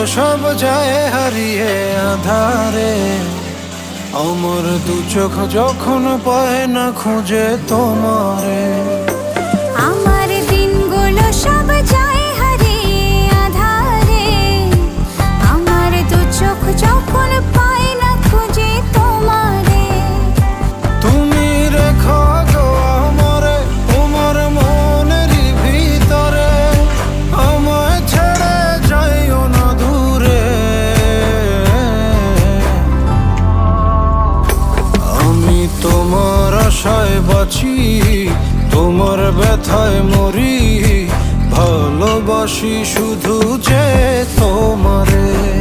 সব যায় হারিয়ে আধারে। আমার দু চোখ যখন পায় না খুঁজে তোমারে। আমার দিনগুলো সব যায় হারিয়ে আঁধারে। আমার দু চোখ যখন পায় না খুঁজে তোমারে। তুমি রেখো গো আমারে তোমার মনেরই ভিতরে, আমায় ছেড়ে যাইও না দূরে। আমি তোমার আশায় বাঁচি, তোমার ব্যথায় মরি, ভালোবাসি শুধু যে তোমারে।